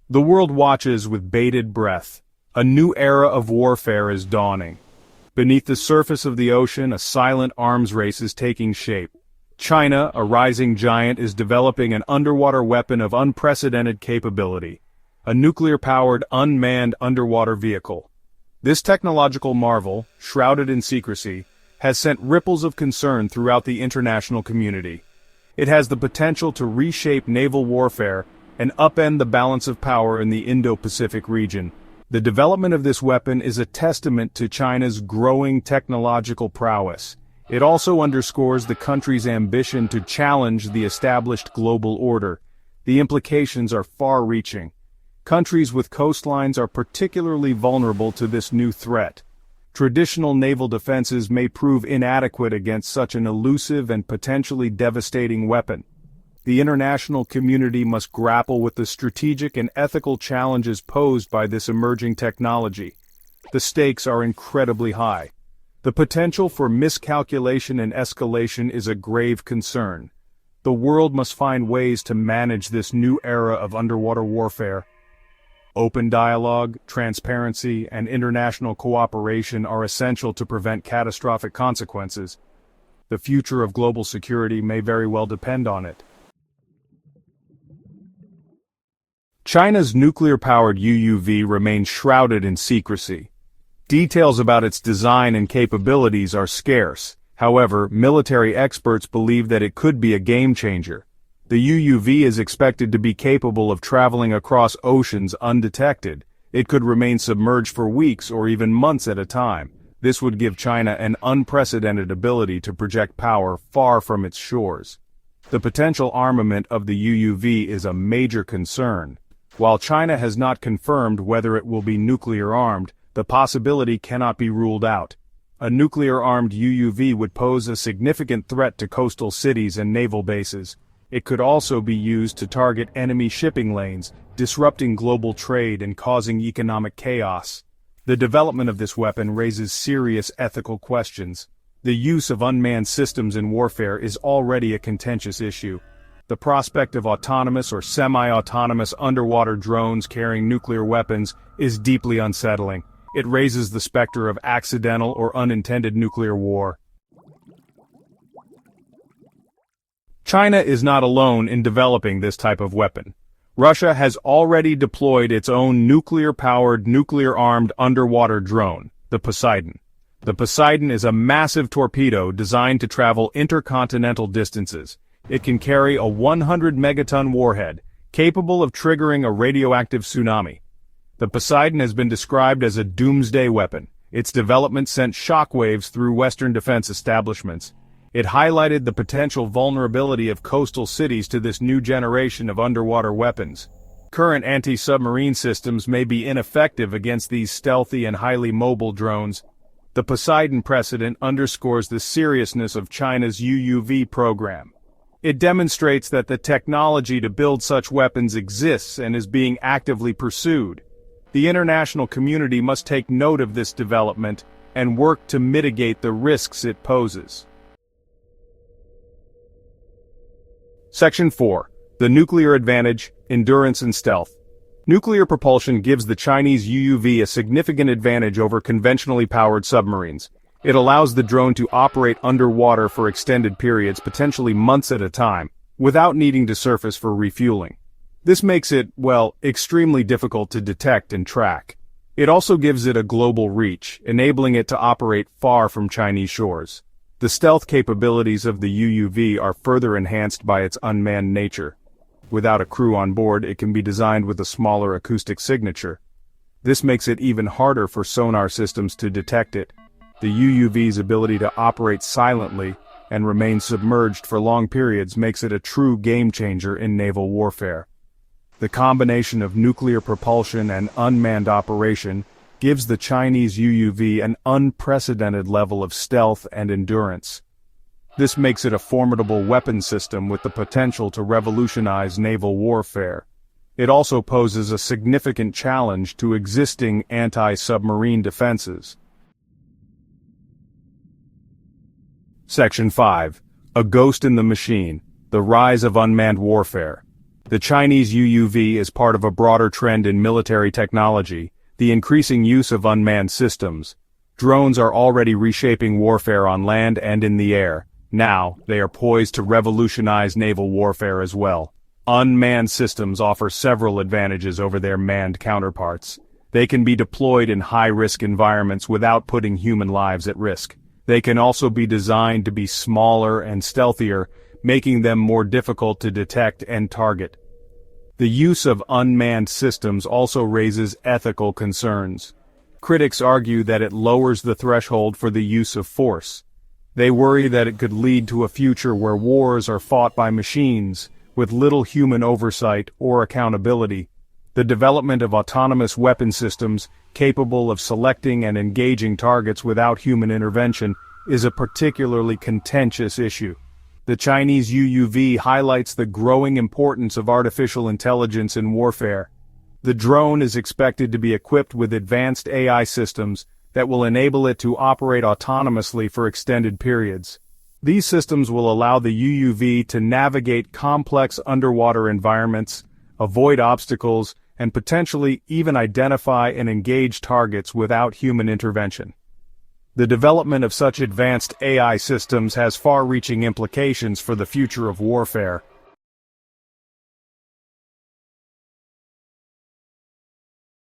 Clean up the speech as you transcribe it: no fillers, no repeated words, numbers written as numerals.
The world watches with bated breath. A new era of warfare is dawning. Beneath the surface of the ocean, a silent arms race is taking shape. China, a rising giant, is developing an underwater weapon of unprecedented capability. A nuclear-powered, unmanned underwater vehicle. This technological marvel, shrouded in secrecy, has sent ripples of concern throughout the international community. It has the potential to reshape naval warfare and upend the balance of power in the Indo-Pacific region. The development of this weapon is a testament to China's growing technological prowess. It also underscores the country's ambition to challenge the established global order. The implications are far-reaching. Countries with coastlines are particularly vulnerable to this new threat. Traditional naval defenses may prove inadequate against such an elusive and potentially devastating weapon. The international community must grapple with the strategic and ethical challenges posed by this emerging technology. The stakes are incredibly high. The potential for miscalculation and escalation is a grave concern. The world must find ways to manage this new era of underwater warfare. Open dialogue, transparency, and international cooperation are essential to prevent catastrophic consequences. The future of global security may very well depend on it. China's nuclear-powered UUV remains shrouded in secrecy. Details about its design and capabilities are scarce. However, military experts believe that it could be a game-changer. The UUV is expected to be capable of traveling across oceans undetected. It could remain submerged for weeks or even months at a time. This would give China an unprecedented ability to project power far from its shores. The potential armament of the UUV is a major concern. While China has not confirmed whether it will be nuclear-armed, the possibility cannot be ruled out. A nuclear-armed UUV would pose a significant threat to coastal cities and naval bases. It could also be used to target enemy shipping lanes, disrupting global trade and causing economic chaos. The development of this weapon raises serious ethical questions. The use of unmanned systems in warfare is already a contentious issue. The prospect of autonomous or semi-autonomous underwater drones carrying nuclear weapons is deeply unsettling. It raises the specter of accidental or unintended nuclear war. China is not alone in developing this type of weapon. Russia has already deployed its own nuclear-powered, nuclear-armed underwater drone, the Poseidon. The Poseidon is a massive torpedo designed to travel intercontinental distances. It can carry a 100-megaton warhead, capable of triggering a radioactive tsunami. The Poseidon has been described as a doomsday weapon. Its development sent shockwaves through Western defense establishments. It highlighted the potential vulnerability of coastal cities to this new generation of underwater weapons. Current anti-submarine systems may be ineffective against these stealthy and highly mobile drones. The Poseidon precedent underscores the seriousness of China's UUV program. It demonstrates that the technology to build such weapons exists and is being actively pursued. The international community must take note of this development and work to mitigate the risks it poses. Section 4. The Nuclear Advantage, Endurance and Stealth. Nuclear propulsion gives the Chinese UUV a significant advantage over conventionally powered submarines. It allows the drone to operate underwater for extended periods, potentially months at a time, without needing to surface for refueling. This makes it, well, extremely difficult to detect and track. It also gives it a global reach, enabling it to operate far from Chinese shores. The stealth capabilities of the UUV are further enhanced by its unmanned nature. Without a crew on board, it can be designed with a smaller acoustic signature. This makes it even harder for sonar systems to detect it. The UUV's ability to operate silently and remain submerged for long periods makes it a true game-changer in naval warfare. The combination of nuclear propulsion and unmanned operation gives the Chinese UUV an unprecedented level of stealth and endurance. This makes it a formidable weapon system with the potential to revolutionize naval warfare. It also poses a significant challenge to existing anti-submarine defenses. Section 5. A Ghost in the Machine, The Rise of Unmanned Warfare. The Chinese UUV is part of a broader trend in military technology, the increasing use of unmanned systems. Drones are already reshaping warfare on land and in the air. Now, they are poised to revolutionize naval warfare as well. Unmanned systems offer several advantages over their manned counterparts. They can be deployed in high-risk environments without putting human lives at risk. They can also be designed to be smaller and stealthier, making them more difficult to detect and target. The use of unmanned systems also raises ethical concerns. Critics argue that it lowers the threshold for the use of force. They worry that it could lead to a future where wars are fought by machines, with little human oversight or accountability. The development of autonomous weapon systems, capable of selecting and engaging targets without human intervention, is a particularly contentious issue. The Chinese UUV highlights the growing importance of artificial intelligence in warfare. The drone is expected to be equipped with advanced AI systems that will enable it to operate autonomously for extended periods. These systems will allow the UUV to navigate complex underwater environments, avoid obstacles, and potentially even identify and engage targets without human intervention. The development of such advanced AI systems has far-reaching implications for the future of warfare.